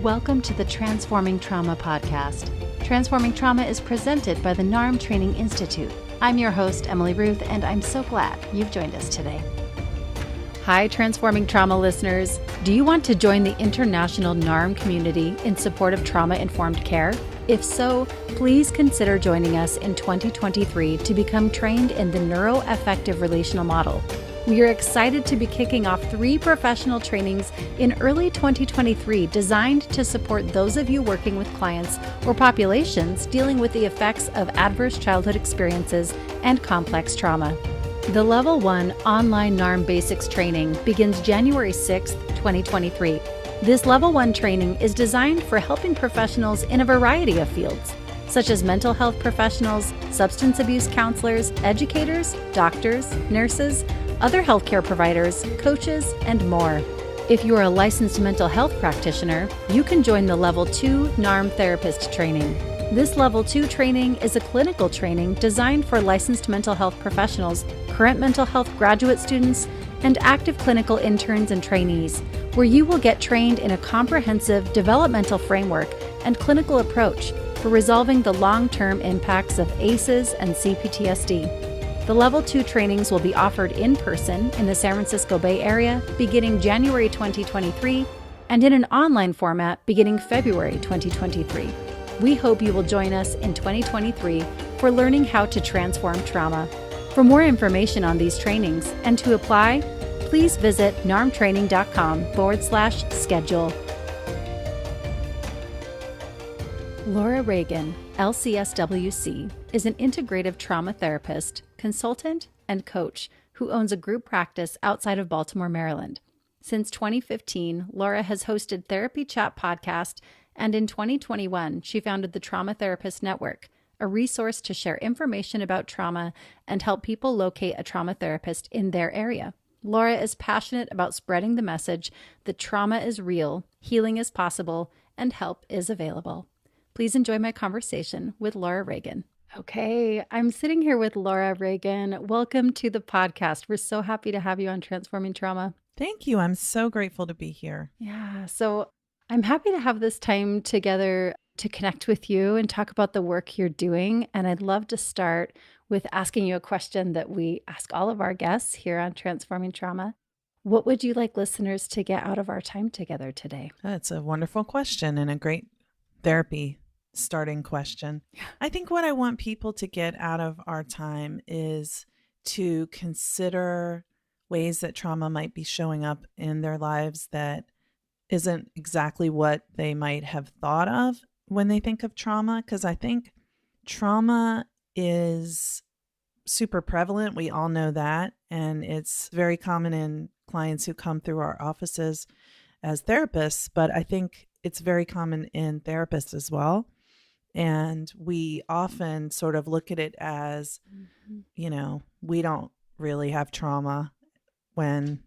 Welcome to the Transforming Trauma podcast. Transforming Trauma is presented by the NARM Training Institute. I'm your host, Emily Ruth, and I'm so glad you've joined us today. Hi, Transforming Trauma listeners. Do you want to join the international NARM community in support of trauma-informed care? If so, please consider joining us in 2023 to become trained in the neuroaffective relational model. We are excited to be kicking off 3 professional trainings in early 2023 designed to support those of you working with clients or populations dealing with the effects of adverse childhood experiences and complex trauma. The Level 1 online NARM Basics training begins January 6, 2023. This Level 1 training is designed for helping professionals in a variety of fields, such as mental health professionals, substance abuse counselors, educators, doctors, nurses, other healthcare providers, coaches, and more. If you are a licensed mental health practitioner, you can join the Level 2 NARM Therapist training. This Level 2 training is a clinical training designed for licensed mental health professionals, current mental health graduate students, and active clinical interns and trainees, where you will get trained in a comprehensive developmental framework and clinical approach for resolving the long-term impacts of ACEs and CPTSD. The Level 2 trainings will be offered in person in the San Francisco Bay Area beginning January 2023 and in an online format beginning February 2023. We hope you will join us in 2023 for learning how to transform trauma. For more information on these trainings and to apply, please visit narmtraining.com/schedule. Laura Reagan, LCSWC, is an integrative trauma therapist, consultant, and coach who owns a group practice outside of Baltimore, Maryland. Since 2015, Laura has hosted Therapy Chat podcast, and in 2021, she founded the Trauma Therapist Network, a resource to share information about trauma and help people locate a trauma therapist in their area. Laura is passionate about spreading the message that trauma is real, healing is possible, and help is available. Please enjoy my conversation with Laura Reagan. Okay, I'm sitting here with Laura Reagan. Welcome to the podcast. We're so happy to have you on Transforming Trauma. Thank you. I'm so grateful to be here. Yeah, so I'm happy to have this time together to connect with you and talk about the work you're doing. And I'd love to start with asking you a question that we ask all of our guests here on Transforming Trauma. What would you like listeners to get out of our time together today? That's a wonderful question and a great therapy starting question. I think what I want people to get out of our time is to consider ways that trauma might be showing up in their lives that isn't exactly what they might have thought of when they think of trauma. Because I think trauma is super prevalent. We all know that. And it's very common in clients who come through our offices as therapists. But I think it's very common in therapists as well. And we often sort of look at it as, we don't really have trauma when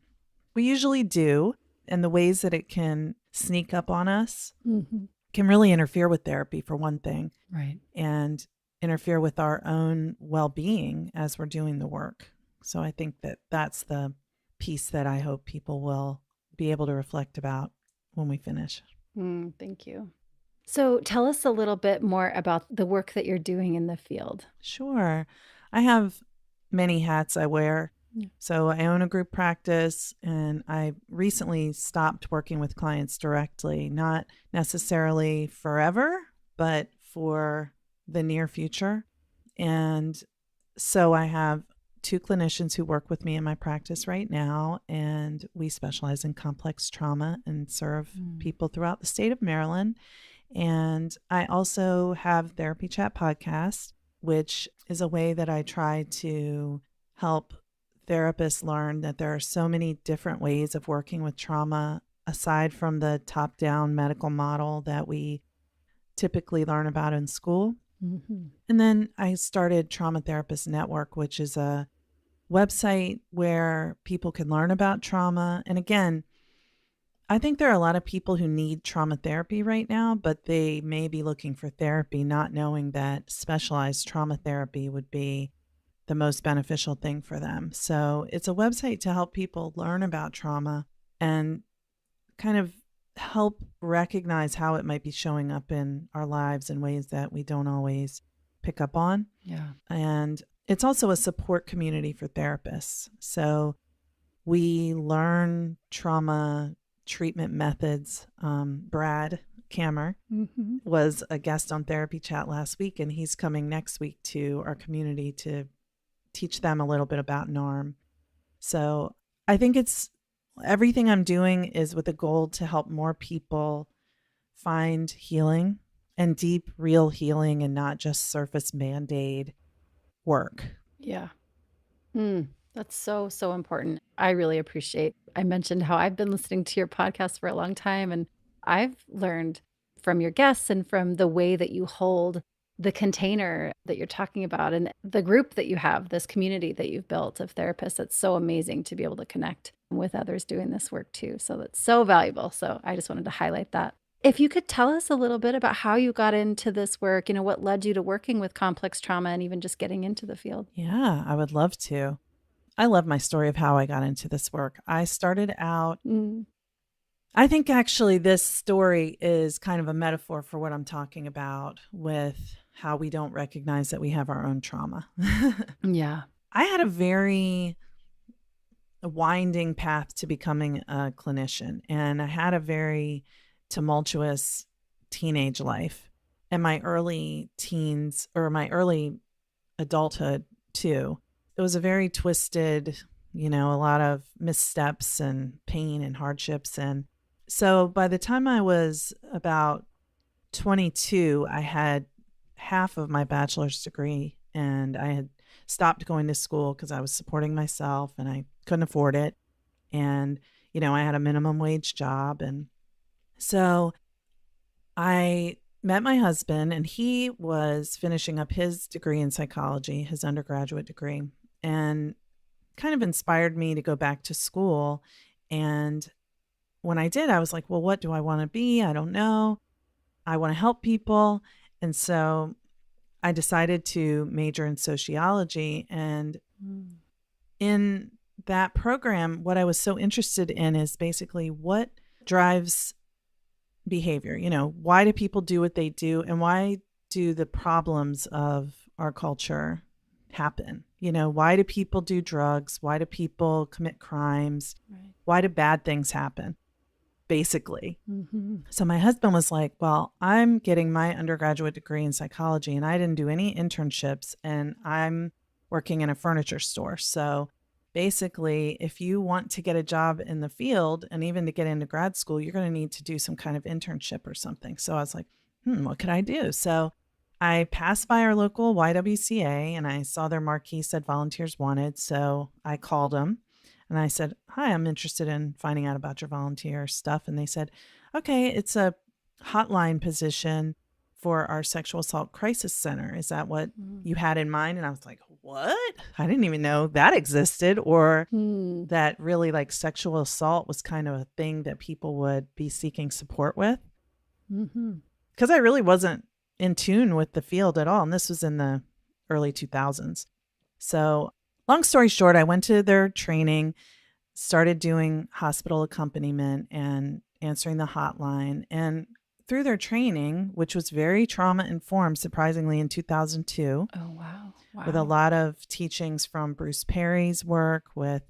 we usually do. And the ways that it can sneak up on us can really interfere with therapy, for one thing. Right. And interfere with our own well-being as we're doing the work. So I think that that's the piece that I hope people will be able to reflect about when we finish. Thank you. So tell us a little bit more about the work that you're doing in the field. Sure. I have many hats I wear. Yeah. So I own a group practice, and I recently stopped working with clients directly, not necessarily forever, but for the near future. And so I have 2 clinicians who work with me in my practice right now, and we specialize in complex trauma and serve people throughout the state of Maryland. And I also have Therapy Chat podcast, which is a way that I try to help therapists learn that there are so many different ways of working with trauma aside from the top-down medical model that we typically learn about in school. And then I started Trauma Therapist Network, which is a website where people can learn about trauma. And again, I think there are a lot of people who need trauma therapy right now, but they may be looking for therapy, not knowing that specialized trauma therapy would be the most beneficial thing for them. So it's a website to help people learn about trauma and kind of help recognize how it might be showing up in our lives in ways that we don't always pick up on. Yeah. And it's also a support community for therapists. So we learn trauma treatment methods. Brad Kammer was a guest on Therapy Chat last week, and he's coming next week to our community to teach them a little bit about NARM. So I think it's everything I'm doing is with a goal to help more people find healing and deep, real healing, and not just surface Band-Aid work. Yeah. That's so, so important. I really appreciate. I mentioned how I've been listening to your podcast for a long time, and I've learned from your guests and from the way that you hold the container that you're talking about and the group that you have, this community that you've built of therapists. It's so amazing to be able to connect with others doing this work too. So that's so valuable. So I just wanted to highlight that. If you could tell us a little bit about how you got into this work, what led you to working with complex trauma and even just getting into the field? Yeah, I would love to. I love my story of how I got into this work. I started out, I think actually this story is kind of a metaphor for what I'm talking about with how we don't recognize that we have our own trauma. Yeah. I had a very winding path to becoming a clinician, and I had a very tumultuous teenage life and my early teens or my early adulthood too. It was a very twisted, a lot of missteps and pain and hardships. And so by the time I was about 22, I had half of my bachelor's degree, and I had stopped going to school because I was supporting myself and I couldn't afford it. And, I had a minimum wage job. And so I met my husband, and he was finishing up his degree in psychology, his undergraduate degree, and kind of inspired me to go back to school. And when I did, I was like, well, what do I want to be? I don't know. I want to help people. And so I decided to major in sociology. And in that program, what I was so interested in is basically what drives behavior. Why do people do what they do, and why do the problems of our culture happen? Why do people do drugs? Why do people commit crimes? Right. Why do bad things happen? Basically. So my husband was like, well, I'm getting my undergraduate degree in psychology, and I didn't do any internships, and I'm working in a furniture store. So basically, if you want to get a job in the field and even to get into grad school, you're going to need to do some kind of internship or something. So I was like, what could I do? So I passed by our local YWCA, and I saw their marquee said volunteers wanted. So I called them and I said, hi, I'm interested in finding out about your volunteer stuff. And they said, okay, it's a hotline position for our sexual assault crisis center. Is that what you had in mind? And I was like, what? I didn't even know that existed, or that really like sexual assault was kind of a thing that people would be seeking support with. Because I really wasn't in tune with the field at all. And this was in the early 2000s. So long story short, I went to their training, started doing hospital accompaniment and answering the hotline. And through their training, which was very trauma informed, surprisingly, in 2002. Oh, wow. With a lot of teachings from Bruce Perry's work with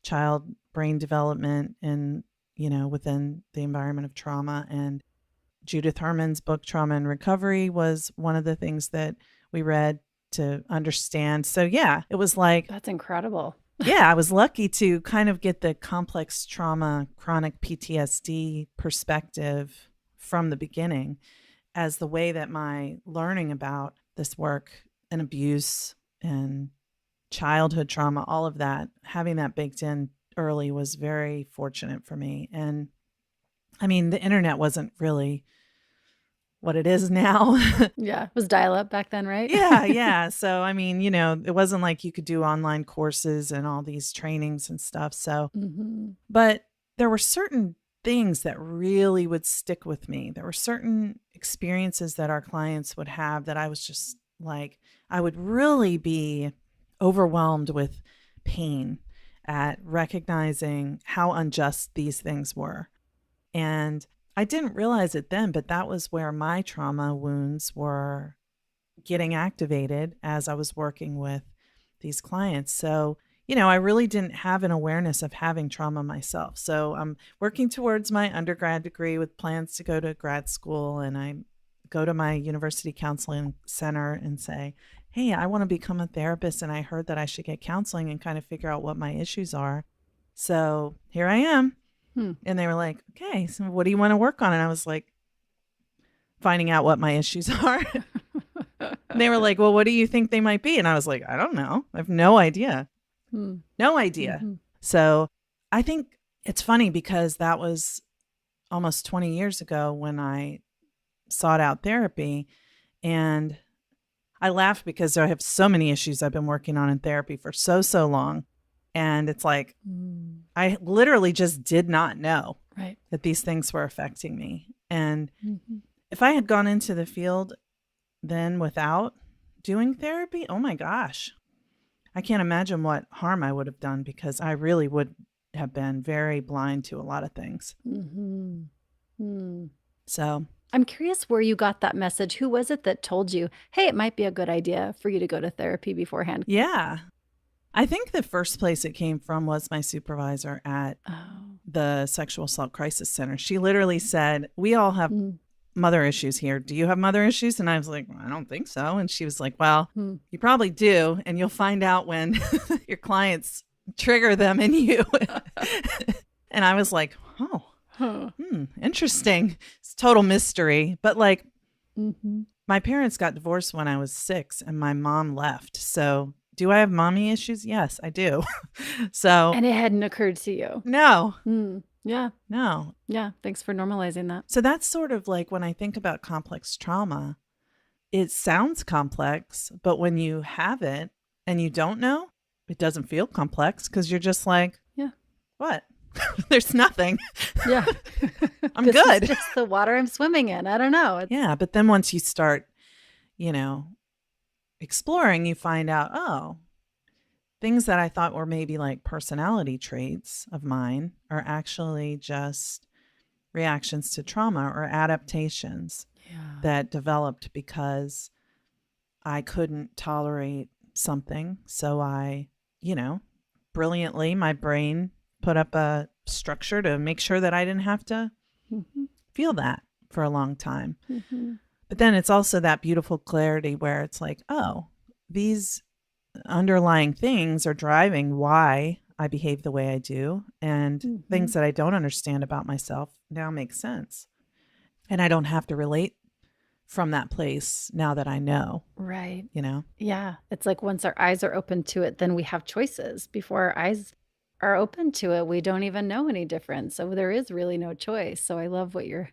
child brain development and, within the environment of trauma. And Judith Herman's book, Trauma and Recovery, was one of the things that we read to understand. So, yeah, it was like... That's incredible. Yeah, I was lucky to kind of get the complex trauma, chronic PTSD perspective from the beginning, as the way that my learning about this work and abuse and childhood trauma, all of that, having that baked in early was very fortunate for me. And I mean, the internet wasn't really what it is now. Yeah, it was dial-up back then, right? Yeah. So, I mean, it wasn't like you could do online courses and all these trainings and stuff. So, but there were certain things that really would stick with me. There were certain experiences that our clients would have that I was just like, I would really be overwhelmed with pain at recognizing how unjust these things were. And I didn't realize it then, but that was where my trauma wounds were getting activated as I was working with these clients. So, I really didn't have an awareness of having trauma myself. So I'm working towards my undergrad degree with plans to go to grad school. And I go to my university counseling center and say, hey, I want to become a therapist. And I heard that I should get counseling and kind of figure out what my issues are. So here I am. And they were like, okay, so what do you want to work on? And I was like, finding out what my issues are. And they were like, well, what do you think they might be? And I was like, I don't know. I have no idea. No idea. Mm-hmm. So I think it's funny because that was almost 20 years ago when I sought out therapy. And I laugh because I have so many issues I've been working on in therapy for so long. And it's like, I literally just did not know that these things were affecting me. And if I had gone into the field then without doing therapy, oh my gosh, I can't imagine what harm I would have done because I really would have been very blind to a lot of things. So I'm curious where you got that message. Who was it that told you, hey, it might be a good idea for you to go to therapy beforehand? Yeah. I think the first place it came from was my supervisor at the Sexual Assault Crisis Center. She literally said, we all have mother issues here. Do you have mother issues? And I was like, I don't think so. And she was like, well, you probably do. And you'll find out when your clients trigger them in you. And I was like, interesting. It's total mystery. But like my parents got divorced when I was 6 and my mom left. So do I have mommy issues? Yes, I do. So. And it hadn't occurred to you. No. Yeah. No. Yeah. Thanks for normalizing that. So that's sort of like when I think about complex trauma, it sounds complex, but when you have it and you don't know, it doesn't feel complex because you're just like, what? There's nothing. Yeah. I'm good. Is just the water I'm swimming in. I don't know. Yeah. But then once you start, exploring, you find out, things that I thought were maybe like personality traits of mine are actually just reactions to trauma or adaptations that developed because I couldn't tolerate something. So I, brilliantly, my brain put up a structure to make sure that I didn't have to feel that for a long time. But then it's also that beautiful clarity where it's like, these underlying things are driving why I behave the way I do. And things that I don't understand about myself now make sense. And I don't have to relate from that place now that I know. Right. Yeah. It's like once our eyes are open to it, then we have choices. Before our eyes are open to it, we don't even know any difference. So there is really no choice. So I love what you're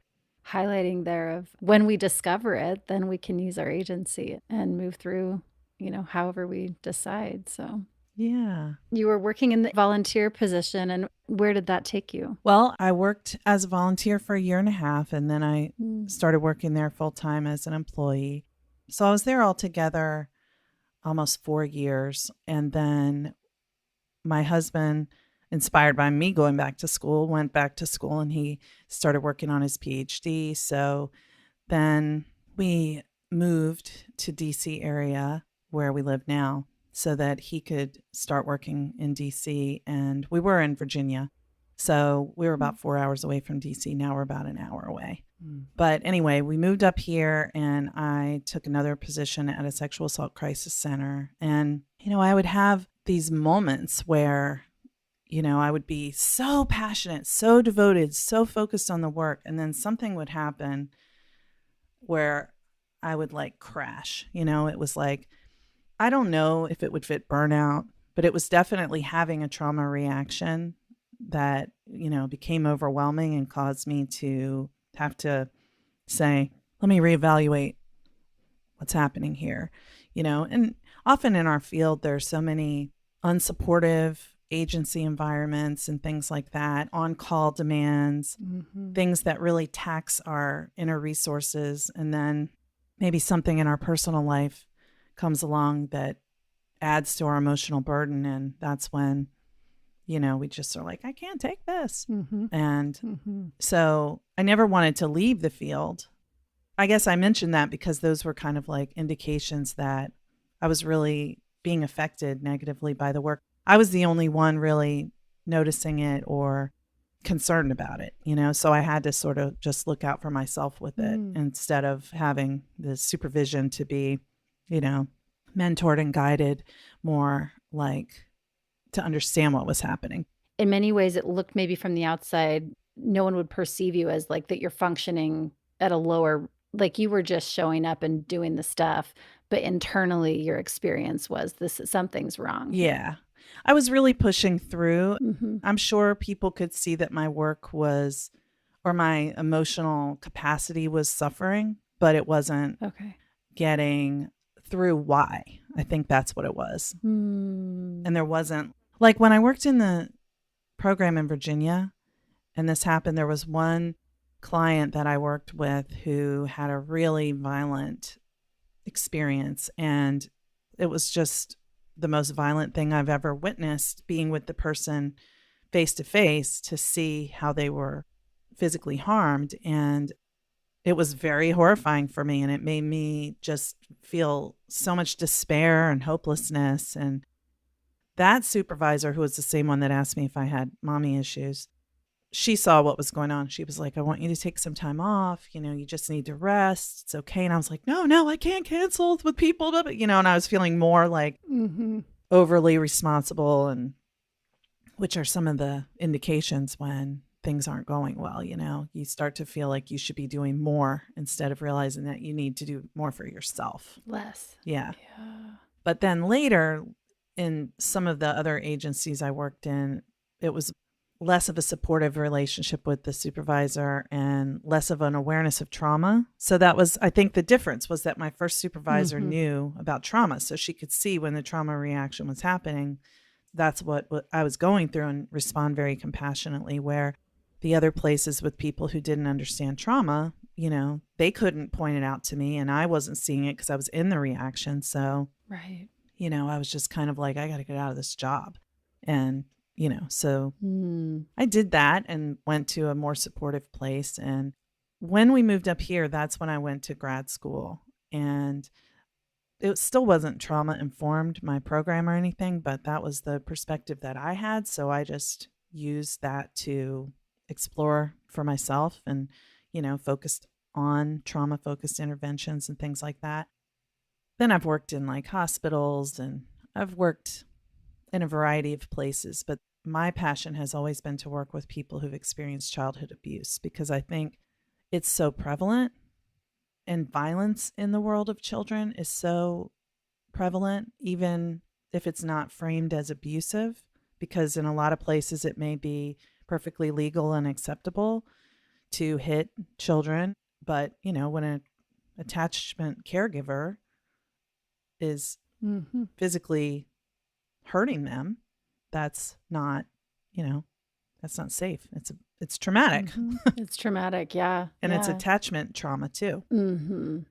highlighting there of when we discover it, then we can use our agency and move through, however we decide. So yeah. You were working in the volunteer position, and where did that take you? Well, I worked as a volunteer for 1.5 years, and then I started working there full time as an employee. So I was there altogether almost 4 years. And then my husband, inspired by me going back to school, went back to school and he started working on his PhD. So then we moved to DC area where we live now so that he could start working in DC. And we were in Virginia. So we were about 4 hours away from DC. Now we're about an hour away. But anyway, we moved up here and I took another position at a sexual assault crisis center. And, I would have these moments where I would be so passionate, so devoted, so focused on the work. And then something would happen where I would like crash. It was like, I don't know if it would fit burnout, but it was definitely having a trauma reaction that, became overwhelming and caused me to have to say, let me reevaluate what's happening here. And often in our field, there's so many unsupportive agency environments and things like that, on-call demands, things that really tax our inner resources. And then maybe something in our personal life comes along that adds to our emotional burden. And that's when, we just are like, I can't take this. Mm-hmm. And Mm-hmm. so I never wanted to leave the field. I guess I mentioned that because those were kind of like indications that I was really being affected negatively by the work. I was the only one really noticing it or concerned about it, so I had to sort of just look out for myself with it instead of having the supervision to be, mentored and guided more, like to understand what was happening. In many ways, it looked maybe from the outside, no one would perceive you as like that you're functioning at a lower, like you were just showing up and doing the stuff, but internally your experience was something's wrong. Yeah. I was really pushing through. Mm-hmm. I'm sure people could see that my work was, or my emotional capacity was suffering, but it wasn't getting through why. I think that's what it was. And there wasn't, like when I worked in the program in Virginia and this happened, there was one client that I worked with who had a really violent experience, and it was just the most violent thing I've ever witnessed, being with the person face to face to see how they were physically harmed. And it was very horrifying for me, and it made me just feel so much despair and hopelessness. And that supervisor, who was the same one that asked me if I had mommy issues, she saw what was going on. She was like, I want you to take some time off. You just need to rest. It's okay. And I was like, no, I can't cancel with people. But, and I was feeling more like overly responsible, and which are some of the indications when things aren't going well. You start to feel like you should be doing more instead of realizing that you need to do more for yourself. Less. Yeah. But then later in some of the other agencies I worked in, it was less of a supportive relationship with the supervisor and less of an awareness of trauma. So that was, I think the difference was that my first supervisor knew about trauma. So she could see when the trauma reaction was happening. That's what I was going through, and respond very compassionately, where the other places with people who didn't understand trauma, they couldn't point it out to me, and I wasn't seeing it because I was in the reaction. So, right. I was just kind of like, I got to get out of this job. And so I did that and went to a more supportive place. And when we moved up here, that's when I went to grad school. And it still wasn't trauma informed, my program or anything, but that was the perspective that I had. So I just used that to explore for myself and, focused on trauma focused interventions and things like that. Then I've worked in like hospitals, and I've worked in a variety of places, but my passion has always been to work with people who've experienced childhood abuse, because I think it's so prevalent, and violence in the world of children is so prevalent, even if it's not framed as abusive, because in a lot of places it may be perfectly legal and acceptable to hit children. But, when an attachment caregiver is physically hurting them, that's not safe. It's traumatic. It's traumatic. Yeah. And it's attachment trauma too.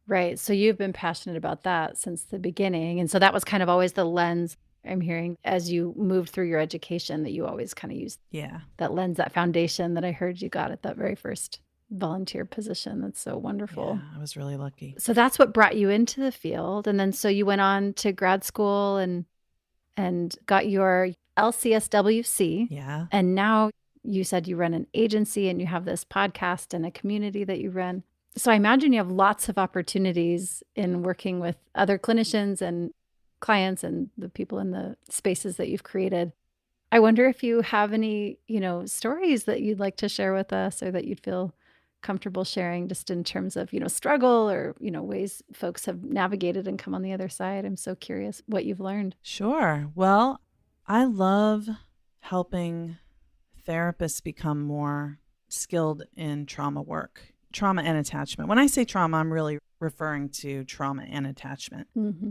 Right. So you've been passionate about that since the beginning. And so that was kind of always the lens I'm hearing as you moved through your education, that you always kind of used that lens, that foundation that I heard you got at that very first volunteer position. That's so wonderful. Yeah, I was really lucky. So that's what brought you into the field. And then so you went on to grad school and got your LCSWC. Yeah. And now you said you run an agency and you have this podcast and a community that you run. So I imagine you have lots of opportunities in working with other clinicians and clients and the people in the spaces that you've created. I wonder if you have any, stories that you'd like to share with us, or that you'd feel comfortable sharing, just in terms of, struggle or, ways folks have navigated and come on the other side. I'm so curious what you've learned. Sure. Well, I love helping therapists become more skilled in trauma work, trauma and attachment. When I say trauma, I'm really referring to trauma and attachment.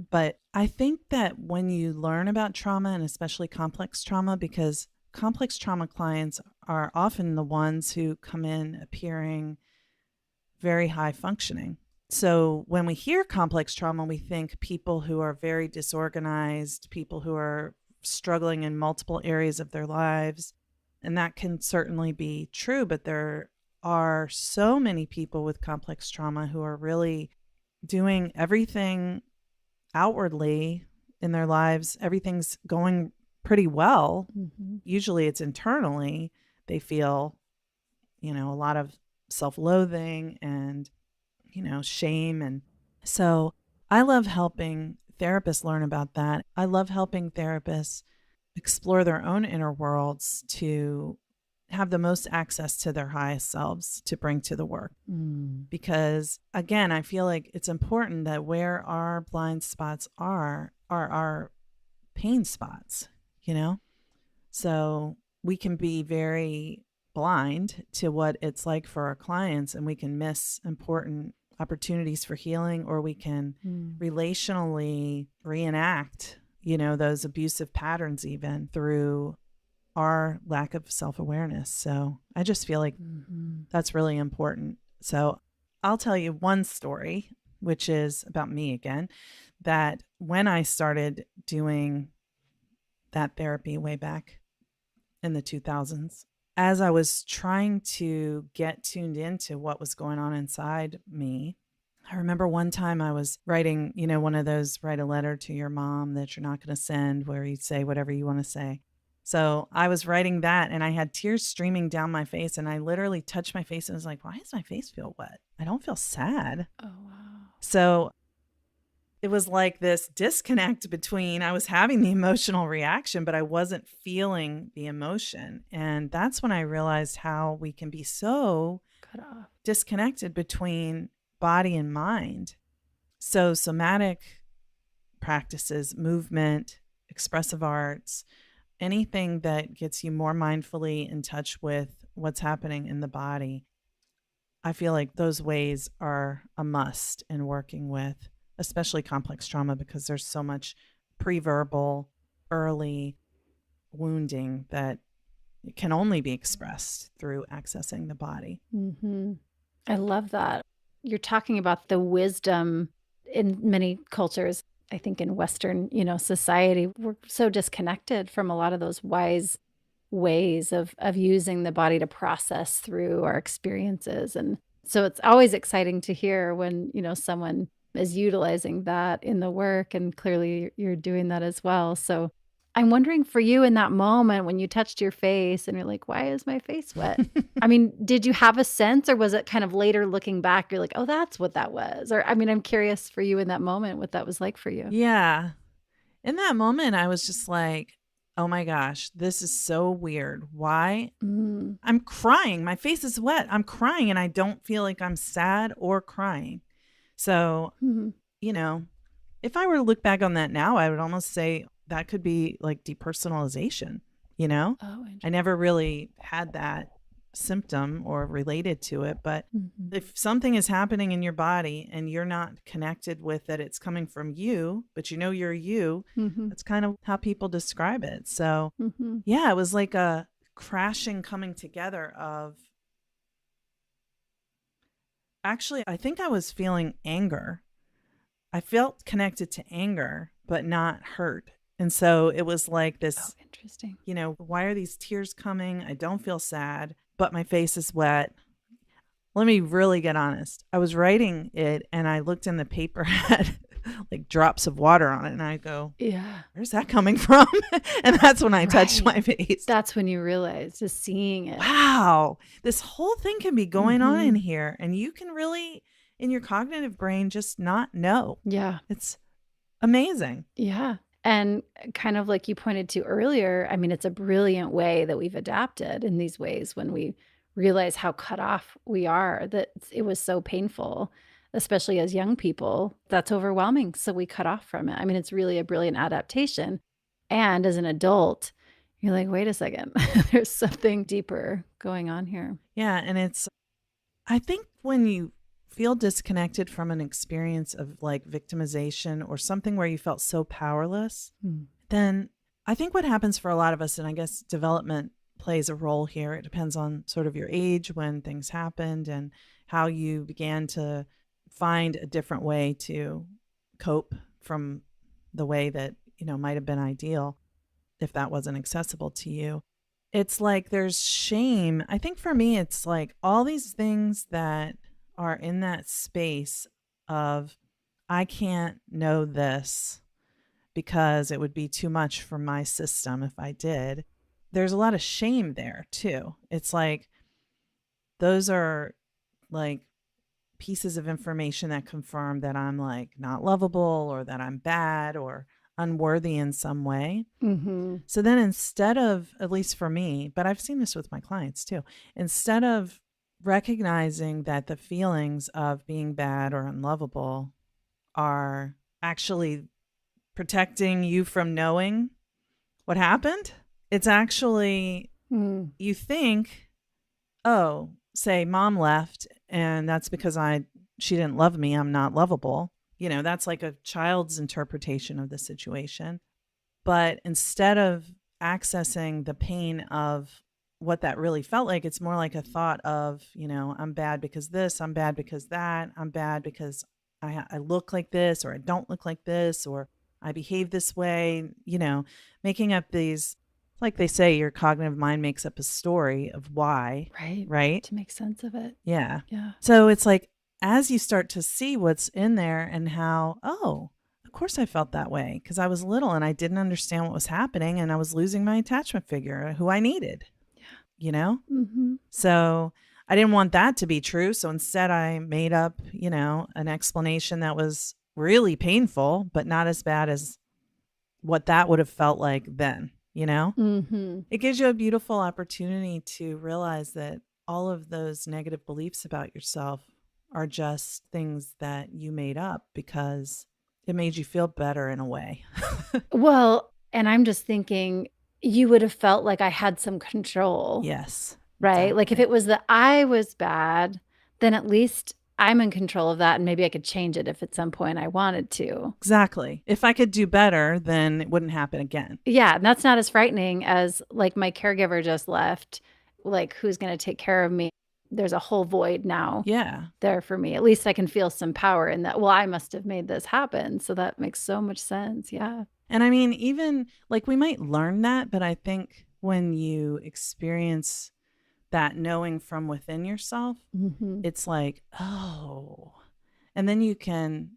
But I think that when you learn about trauma, and especially complex trauma, because complex trauma clients are often the ones who come in appearing very high functioning. So when we hear complex trauma, we think people who are very disorganized, people who are struggling in multiple areas of their lives. And that can certainly be true, but there are so many people with complex trauma who are really doing everything outwardly in their lives. Everything's going pretty well. Usually it's internally. They feel, a lot of self-loathing and, shame. And so I love helping therapists learn about that. I love helping therapists explore their own inner worlds to have the most access to their highest selves to bring to the work. Because again, I feel like it's important that where our blind spots are our pain spots, So we can be very blind to what it's like for our clients, and we can miss important opportunities for healing, or we can relationally reenact, those abusive patterns even through our lack of self-awareness. So I just feel like that's really important. So I'll tell you one story, which is about me again, that when I started doing that therapy way back in the 2000s, as I was trying to get tuned into what was going on inside me, I remember one time I was writing, one of those write a letter to your mom that you're not going to send, where you say whatever you want to say. So I was writing that and I had tears streaming down my face, and I literally touched my face and was like, why does my face feel wet? I don't feel sad. Oh, wow. So it was like this disconnect between, I was having the emotional reaction, but I wasn't feeling the emotion. And that's when I realized how we can be so Cut off, disconnected between body and mind. So somatic practices, movement, expressive arts, anything that gets you more mindfully in touch with what's happening in the body, I feel like those ways are a must in working with, especially complex trauma, because there's so much pre-verbal, early wounding that can only be expressed through accessing the body. I love that. You're talking about the wisdom in many cultures. I think in Western, society, we're so disconnected from a lot of those wise ways of using the body to process through our experiences. And so it's always exciting to hear when, someone is utilizing that in the work, and clearly you're doing that as well. So I'm wondering for you in that moment when you touched your face and you're like, why is my face wet? I mean, did you have a sense, or was it kind of later looking back, you're like, oh, that's what that was? Or, I'm curious for you in that moment, what that was like for you. Yeah. In that moment, I was just like, oh my gosh, this is so weird. Why? I'm crying. My face is wet. I'm crying, and I don't feel like I'm sad or crying. So, if I were to look back on that now, I would almost say that could be like depersonalization, Oh, I never really had that symptom or related to it. But if something is happening in your body and you're not connected with that, it's coming from you, but you're you, that's kind of how people describe it. So yeah, it was like a crashing coming together of, actually, I think I was feeling anger. I felt connected to anger, but not hurt. And so it was like this, Oh, interesting. Why are these tears coming? I don't feel sad, but my face is wet. Let me really get honest. I was writing it and I looked in the paper, had like drops of water on it. And I go, Yeah. where's that coming from? And that's when I touched my face. That's when you realize, just seeing it. Wow, this whole thing can be going on in here. And you can really, in your cognitive brain, just not know. Yeah. It's amazing. Yeah. And kind of like you pointed to earlier, it's a brilliant way that we've adapted in these ways when we realize how cut off we are, that it was so painful, especially as young people. That's overwhelming. So we cut off from it. It's really a brilliant adaptation. And as an adult, you're like, wait a second, there's something deeper going on here. Yeah. And I think when you feel disconnected from an experience of like victimization or something where you felt so powerless, then I think what happens for a lot of us, and I guess development plays a role here. It depends on sort of your age when things happened and how you began to find a different way to cope from the way that, might have been ideal. if that wasn't accessible to you. It's like there's shame. I think for me, it's like all these things that are in that space of, I can't know this because it would be too much for my system if I did. There's a lot of shame there too. It's like those are like pieces of information that confirm that I'm like not lovable or that I'm bad or unworthy in some way. Mm-hmm. So then instead of, at least for me, but I've seen this with my clients too, instead of recognizing that the feelings of being bad or unlovable are actually protecting you from knowing what happened, it's actually, you think, oh, say mom left and that's because she didn't love me, I'm not lovable. You know, that's like a child's interpretation of the situation. But instead of accessing the pain of what that really felt like, it's more like a thought of, you know, I'm bad because this, I'm bad because that, I'm bad because I look like this, or I don't look like this, or I behave this way, you know, making up these, like they say, your cognitive mind makes up a story of why. Right. To make sense of it. Yeah. Yeah. So it's like, as you start to see what's in there and how, oh, of course I felt that way because I was little and I didn't understand what was happening and I was losing my attachment figure, who I needed. Yeah. You know? Mm-hmm. So I didn't want that to be true. So instead I made up, you know, an explanation that was really painful, but not as bad as what that would have felt like then, you know? Mm-hmm. It gives you a beautiful opportunity to realize that all of those negative beliefs about yourself are just things that you made up because it made you feel better in a way. Well, and I'm just thinking you would have felt like I had some control. Yes. Right? Exactly. Like if it was that I was bad, then at least I'm in control of that and maybe I could change it if at some point I wanted to. Exactly. If I could do better, then it wouldn't happen again. Yeah, and that's not as frightening as like my caregiver just left. Like who's going to take care of me? There's a whole void now. Yeah. There for me. At least I can feel some power in that. Well, I must have made this happen. So that makes so much sense. Yeah. And I mean, even like we might learn that, but I think when you experience that knowing from within yourself, Mm-hmm. it's like, oh, and then you can,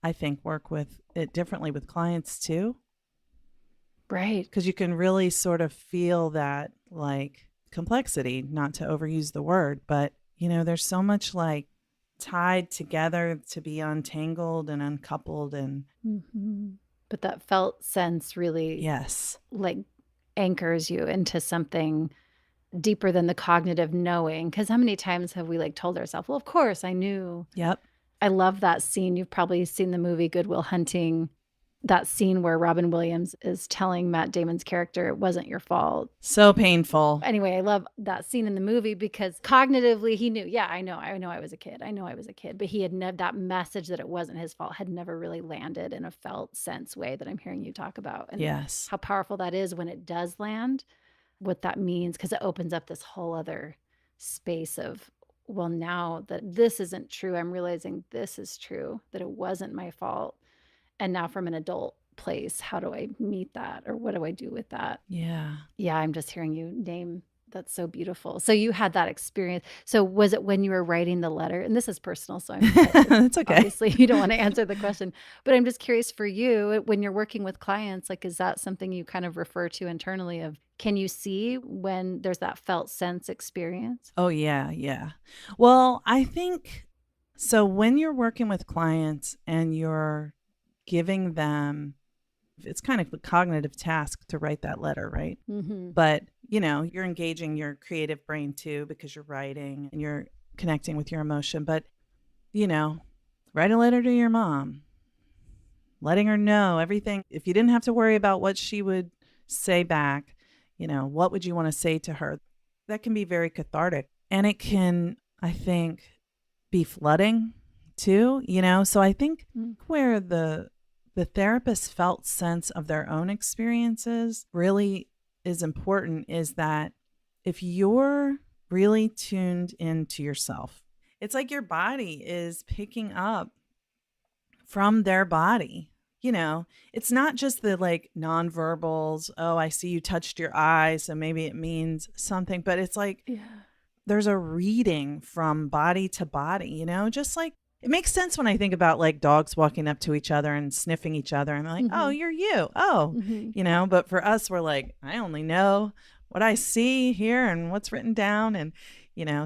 I think, work with it differently with clients too. Right. Because you can really sort of feel that like complexity, not to overuse the word, but you know, there's so much like tied together to be untangled and uncoupled and Mm-hmm. But that felt sense really yes, like anchors you into something deeper than the cognitive knowing. Because how many times have we like told ourselves, well, of course I knew. yep. I love that scene. You've probably seen the movie Good Will Hunting. That scene where Robin Williams is telling Matt Damon's character, it wasn't your fault. So painful. Anyway, I love that scene in the movie because cognitively he knew, yeah, I know I was a kid. I know I was a kid. But he had that message that it wasn't his fault had never really landed in a felt sense way that I'm hearing you talk about. And yes, how powerful that is when it does land, what that means, because it opens up this whole other space of, well, now that this isn't true, I'm realizing this is true, that it wasn't my fault. And now from an adult place, how do I meet that? Or what do I do with that? yeah. Yeah, I'm just hearing you name. That's so beautiful. So you had that experience. So was it when you were writing the letter? And this is personal, so It's okay. Obviously you don't want to answer the question, but I'm just curious for you, when you're working with clients, like, is that something you kind of refer to internally of, can you see when there's that felt sense experience? Oh, yeah. Yeah. Well, I think so. When you're working with clients and you're giving them, it's kind of a cognitive task to write that letter, right? Mm-hmm. But, you know, you're engaging your creative brain too because you're writing and you're connecting with your emotion. But, you know, write a letter to your mom, letting her know everything. If you didn't have to worry about what she would say back, you know, what would you want to say to her? That can be very cathartic. And it can, I think, be flooding too, you know? So I think where the therapist felt sense of their own experiences really is important is that if you're really tuned into yourself, it's like your body is picking up from their body, it's not just the like nonverbals. Oh, I see you touched your eye, so maybe it means something. But it's like there's a reading from body to body, just like it makes sense when I think about like dogs walking up to each other and sniffing each other and like, oh, you're you. Oh, but for us, we're like, I only know what I see here and what's written down. And,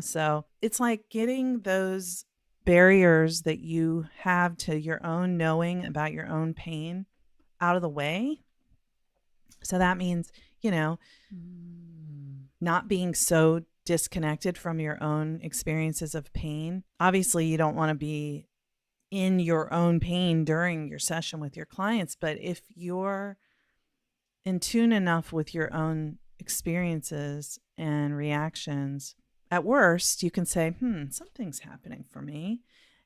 so it's like getting those barriers that you have to your own knowing about your own pain out of the way. So that means, not being so disconnected from your own experiences of pain. Obviously, you don't want to be in your own pain during your session with your clients, but if you're in tune enough with your own experiences and reactions, at worst, you can say, something's happening for me.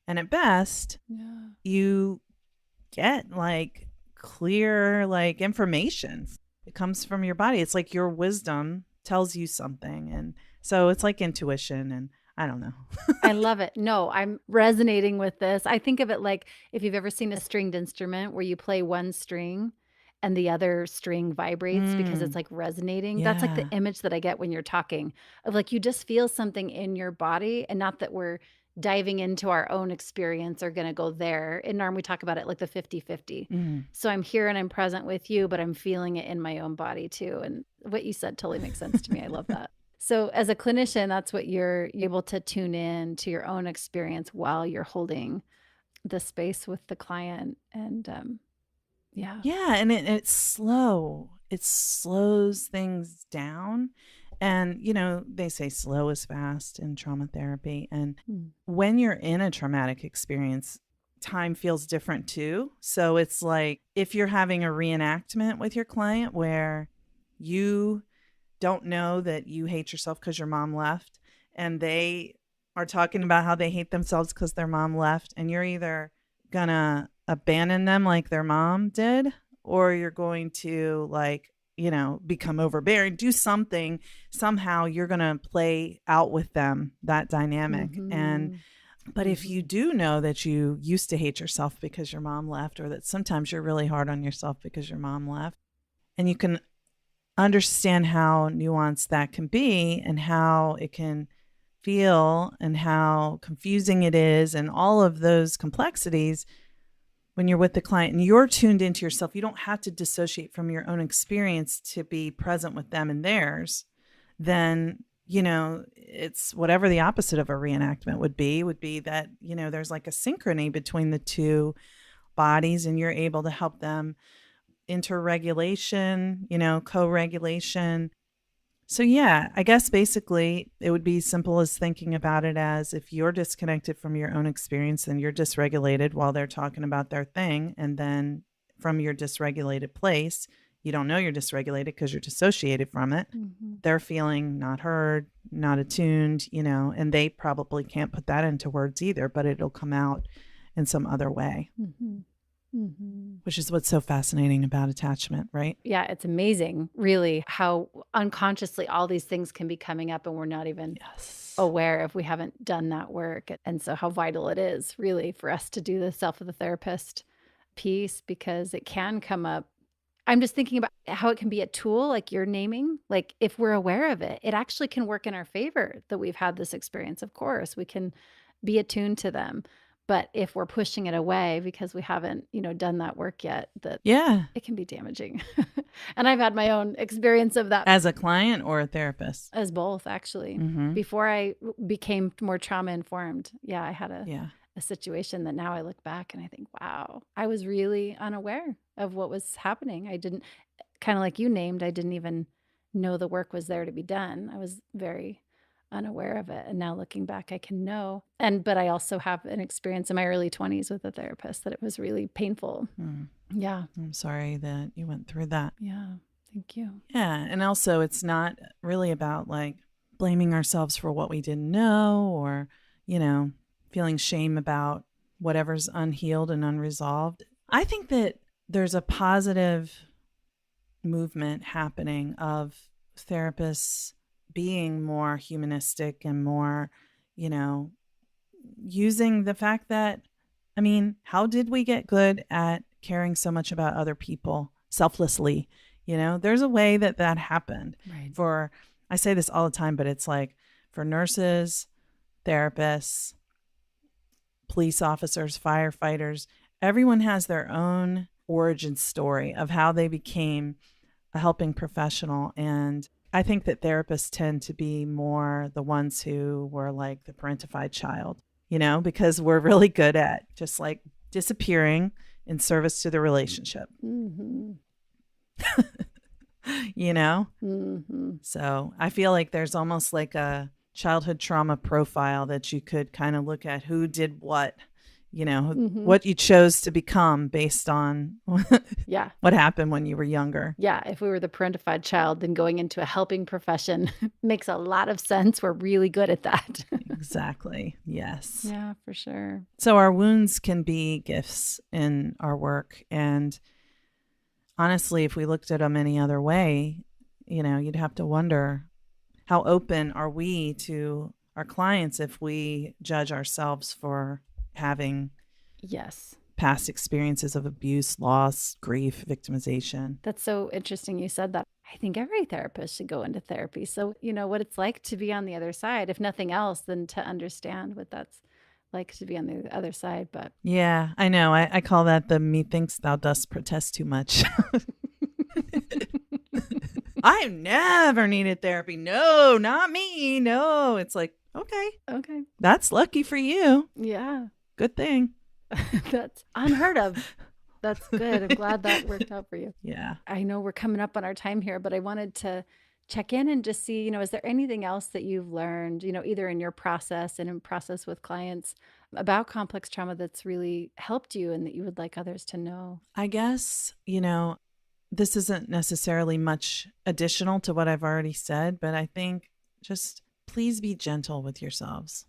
And at best, you get like clear, like information. It comes from your body. It's like your wisdom tells you something. And so it's like intuition, and I don't know. I love it. No, I'm resonating with this. I think of it like if you've ever seen a stringed instrument where you play one string and the other string vibrates because it's like resonating. Yeah. That's like the image that I get when you're talking of like you just feel something in your body, and not that we're diving into our own experience or going to go there. In NARM, we talk about it like the 50-50. So I'm here and I'm present with you, but I'm feeling it in my own body too. And what you said totally makes sense to me. I love that. So as a clinician, that's what you're able to tune in to your own experience while you're holding the space with the client. And Yeah. And it's slow. It slows things down. And, they say slow is fast in trauma therapy. And when you're in a traumatic experience, time feels different too. So it's like if you're having a reenactment with your client where you don't know that you hate yourself because your mom left, and they are talking about how they hate themselves because their mom left, and you're either gonna abandon them like their mom did, or you're going to like, become overbearing, do something, somehow you're gonna play out with them that dynamic. But if you do know that you used to hate yourself because your mom left, or that sometimes you're really hard on yourself because your mom left, and you can understand how nuanced that can be and how it can feel and how confusing it is and all of those complexities when you're with the client and you're tuned into yourself, you don't have to dissociate from your own experience to be present with them and theirs. Then, it's whatever the opposite of a reenactment would be that, there's like a synchrony between the two bodies, and you're able to help them interregulation, co-regulation. So yeah, I guess basically it would be simple as thinking about it as if you're disconnected from your own experience, then you're dysregulated while they're talking about their thing. And then from your dysregulated place, you don't know you're dysregulated because you're dissociated from it. They're feeling not heard, not attuned, and they probably can't put that into words either, but it'll come out in some other way. Which is what's so fascinating about attachment, right? Yeah, it's amazing, really, how unconsciously all these things can be coming up and we're not even aware if we haven't done that work. And so how vital it is, really, for us to do the self of the therapist piece, because it can come up. I'm just thinking about how it can be a tool, like you're naming, like if we're aware of it, it actually can work in our favor that we've had this experience. Of course, we can be attuned to them. But if we're pushing it away because we haven't, done that work yet, it can be damaging. And I've had my own experience of that. As a client or a therapist? As both, actually. Before I became more trauma informed, I had a situation that now I look back and I think, wow, I was really unaware of what was happening. I didn't, kind of like you named, I didn't even know the work was there to be done. I was very unaware of it. And now looking back, I can know. But I also have an experience in my early 20s with a therapist that it was really painful. Yeah. I'm sorry that you went through that. Yeah. Thank you. Yeah. And also it's not really about like blaming ourselves for what we didn't know or, feeling shame about whatever's unhealed and unresolved. I think that there's a positive movement happening of therapists being more humanistic and more, using the fact that, how did we get good at caring so much about other people selflessly. There's a way that happened. Right. I say this all the time, but it's like for nurses, therapists, police officers, firefighters, everyone has their own origin story of how they became a helping professional. And I think that therapists tend to be more the ones who were like the parentified child, because we're really good at just like disappearing in service to the relationship. Mm-hmm. Mm-hmm. So I feel like there's almost like a childhood trauma profile that you could kind of look at who did what, Mm-hmm. what you chose to become based on what happened when you were younger. Yeah. If we were the parentified child, then going into a helping profession makes a lot of sense. We're really good at that. Exactly. Yes. Yeah, for sure. So our wounds can be gifts in our work. And honestly, if we looked at them any other way, you'd have to wonder, how open are we to our clients if we judge ourselves for having past experiences of abuse, loss, grief, victimization? That's so interesting you said that. I think every therapist should go into therapy. So, what it's like to be on the other side, if nothing else, than to understand what that's like to be on the other side. But yeah, I know. I call that the methinks thou dost protest too much. I never needed therapy. No, not me. No. It's like, okay. That's lucky for you. Yeah. Good thing. That's unheard of. That's good. I'm glad that worked out for you. Yeah. I know we're coming up on our time here, but I wanted to check in and just see, is there anything else that you've learned, either in your process and in process with clients about complex trauma that's really helped you and that you would like others to know? I guess, this isn't necessarily much additional to what I've already said, but I think just please be gentle with yourselves.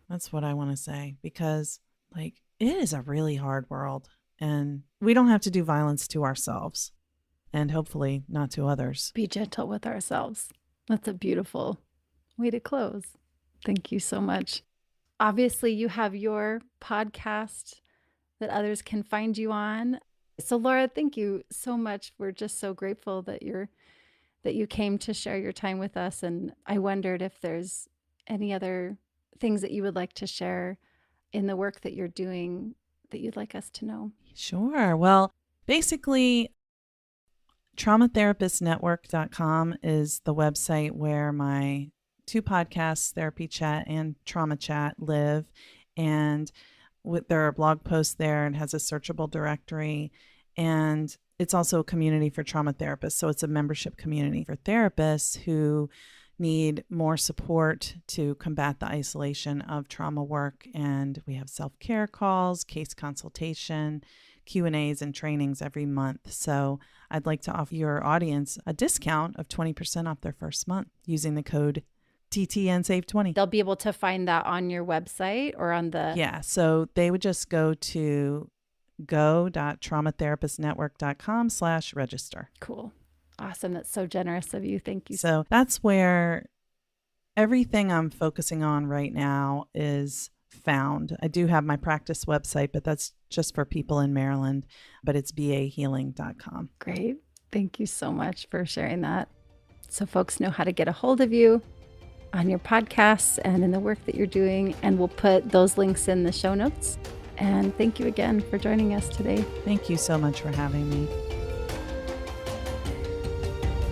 That's what I want to say, because it is a really hard world and we don't have to do violence to ourselves and hopefully not to others. Be gentle with ourselves. That's a beautiful way to close. Thank you so much. Obviously, you have your podcast that others can find you on. So Laura, thank you so much. We're just so grateful that you came to share your time with us. And I wondered if there's any other things that you would like to share in the work that you're doing that you'd like us to know. Sure. Well, basically, traumatherapistnetwork.com is the website where my 2 podcasts, Therapy Chat and Trauma Chat, live. And there are blog posts there and has a searchable directory. And it's also a community for trauma therapists. So it's a membership community for therapists who need more support to combat the isolation of trauma work. And we have self-care calls, case consultation, Q&As, and trainings every month. So I'd like to offer your audience a discount of 20% off their first month using the code TTNSAVE20. They'll be able to find that on your website or on the... Yeah, so they would just go to go.traumatherapistnetwork.com/register. Cool. Awesome. That's so generous of you. Thank you. So that's where everything I'm focusing on right now is found. I do have my practice website, but that's just for people in Maryland, but it's bahealing.com. Great. Thank you so much for sharing that. So folks know how to get a hold of you on your podcasts and in the work that you're doing. And we'll put those links in the show notes. And thank you again for joining us today. Thank you so much for having me.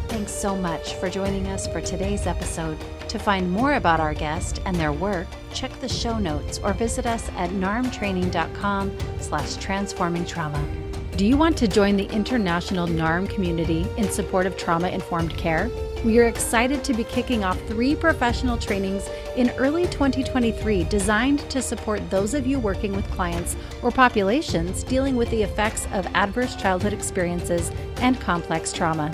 Thanks so much for joining us for today's episode. To find more about our guest and their work, check the show notes or visit us at narmtraining.com/transformingtrauma. Do you want to join the international NARM community in support of trauma-informed care? We are excited to be kicking off 3 professional trainings in early 2023 designed to support those of you working with clients or populations dealing with the effects of adverse childhood experiences and complex trauma.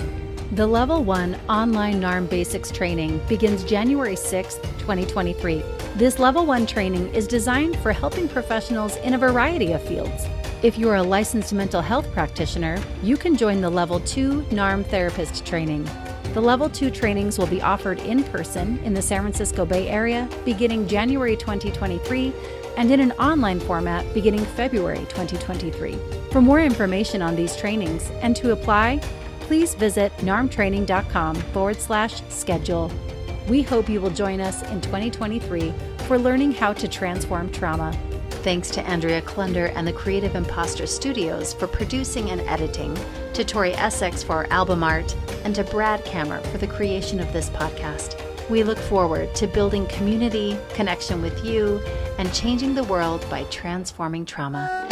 The Level 1 Online NARM Basics Training begins January 6, 2023. This Level 1 training is designed for helping professionals in a variety of fields. If you are a licensed mental health practitioner, you can join the Level 2 NARM Therapist Training. The Level 2 trainings will be offered in person in the San Francisco Bay Area beginning January 2023 and in an online format beginning February 2023. For more information on these trainings and to apply, please visit narmtraining.com/schedule. We hope you will join us in 2023 for learning how to transform trauma. Thanks to Andrea Klunder and the Creative Imposter Studios for producing and editing, to Tori Essex for our album art, and to Brad Kammer for the creation of this podcast. We look forward to building community, connection with you, and changing the world by transforming trauma.